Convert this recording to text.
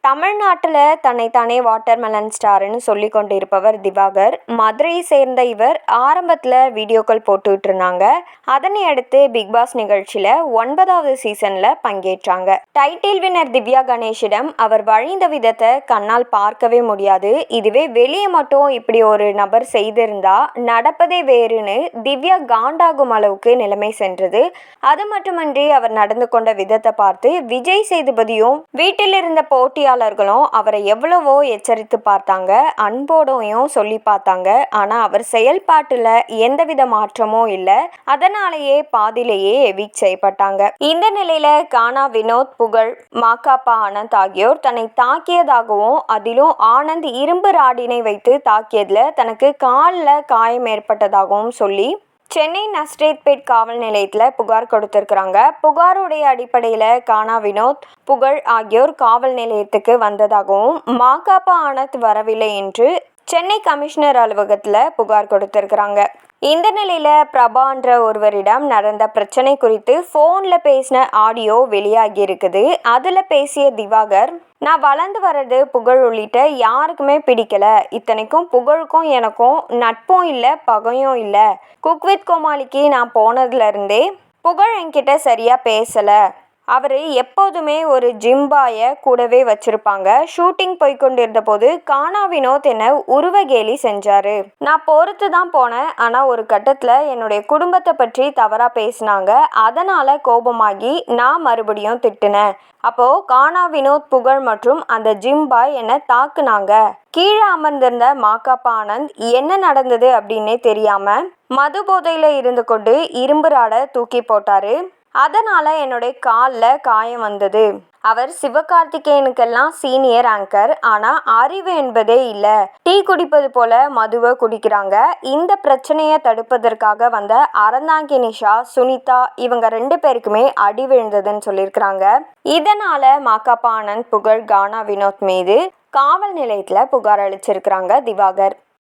தமிழ்நாட்டில் தன்னைத்தானே வாட்டர்மெலன் ஸ்டார்னு சொல்லி கொண்டு இருப்பவர் திவாகர். மதுரையை சேர்ந்த இவர் ஆரம்பத்தில் வீடியோக்கள் போட்டுக்கிட்டு இருந்தாங்க. அதனை அடுத்து பிக் பாஸ் நிகழ்ச்சியில் 9வது சீசனில் பங்கேற்றாங்க. டைட்டில் வின்னர் திவ்யா கணேஷிடம் அவர் வழிந்த விதத்தை கண்ணால் பார்க்கவே முடியாது. இதுவே வெளியே மட்டும் இப்படி ஒரு நபர் செய்திருந்தா நடப்பதே வேறுன்னு திவ்யா காண்டாகும் அளவுக்கு நிலைமை சென்றது. அது மட்டுமின்றி அவர் நடந்து கொண்ட விதத்தை பார்த்து விஜய் சேதுபதியும் வீட்டில் இருந்த போட்டியாளர்களும் அவரை எவ்வளவோ எச்சரித்து பார்த்தாங்க, அன்போடையும் சொல்லி பார்த்தாங்க. ஆனா அவர் செயல்பாட்டுல எந்தவித மாற்றமும் இல்லை. அதனாலேயே பாதியிலேயே எவிக்ட் செய்யப்பட்டாங்க. இந்த நிலையில கானா வினோத், புகழ், மாகாபா ஆனந்த் ஆகியோர் தன்னை தாக்கியதாகவும் அதிலும் ஆனந்த் இரும்பு ராடினை வைத்து தாக்கியதுல தனக்கு காலில் காயம் ஏற்பட்டதாகவும் சொல்லி சென்னை நஸ்ரேத்பேட் காவல் நிலையத்தில் புகார் கொடுத்திருக்கிறாங்க. புகாருடைய அடிப்படையில் கானா வினோத், புகழ் ஆகியோர் காவல் நிலையத்துக்கு வந்ததாகவும் மாகாபா ஆனந்த் வரவில்லை என்று சென்னை கமிஷனர் அலுவலகத்தில் புகார் கொடுத்திருக்கிறாங்க. இந்த நிலையில பிரபான்ற ஒருவரிடம் நடந்த பிரச்சனை குறித்து ஃபோனில் பேசின ஆடியோ வெளியாகி இருக்குது. அதில் பேசிய திவாகர், நான் வளர்ந்து வர்றது புகழ் உள்ளிட்ட யாருக்குமே பிடிக்கல. இத்தனைக்கும் புகழுக்கும் எனக்கும் நட்பும் இல்லை, பகையும் இல்லை. குக் வித் கோமாளிக்கு நான் போனதுலேருந்தே புகழ் என்கிட்ட சரியாக பேசலை. அவர் எப்போதுமே ஒரு ஜிம்பாயை கூடவே வச்சிருப்பாங்க. ஷூட்டிங் போய்கொண்டிருந்த போது கானா வினோத் என்னை உருவகேலி செஞ்சாரு. நான் பொறுத்து தான் போனேன். ஆனால் ஒரு கட்டத்தில் என்னுடைய குடும்பத்தை பற்றி தவறாக பேசினாங்க. அதனால் கோபமாகி நான் மறுபடியும் திட்டினேன். அப்போது கானா வினோத், புகழ் மற்றும் அந்த ஜிம்பாய் என்னை தாக்குனாங்க. கீழே அமர்ந்திருந்த மாகாபா ஆனந்த் என்ன நடந்தது அப்படின்னே தெரியாமல் மது போதையில் இருந்து கொண்டு இரும்பு ராடை தூக்கி போட்டாரு. அதனால் என்னுடைய காலில் காயம் வந்தது. அவர் சிவகார்த்திகேயனுக்கெல்லாம் சீனியர் ஆங்கர். ஆனால் அறிவு என்பதே இல்லை. டீ குடிப்பது போல மதுவை குடிக்கிறாங்க. இந்த பிரச்சனையை தடுப்பதற்காக வந்த அறந்தாங்கி நிஷா, சுனிதா இவங்க 2 பேருக்குமே அடி விழுந்ததுன்னு சொல்லியிருக்கிறாங்க. இதனால் மாகாபா ஆனந்த், புகழ், கானா வினோத் மீது காவல் நிலையத்தில் புகார் அளிச்சிருக்கிறாங்க திவாகர்.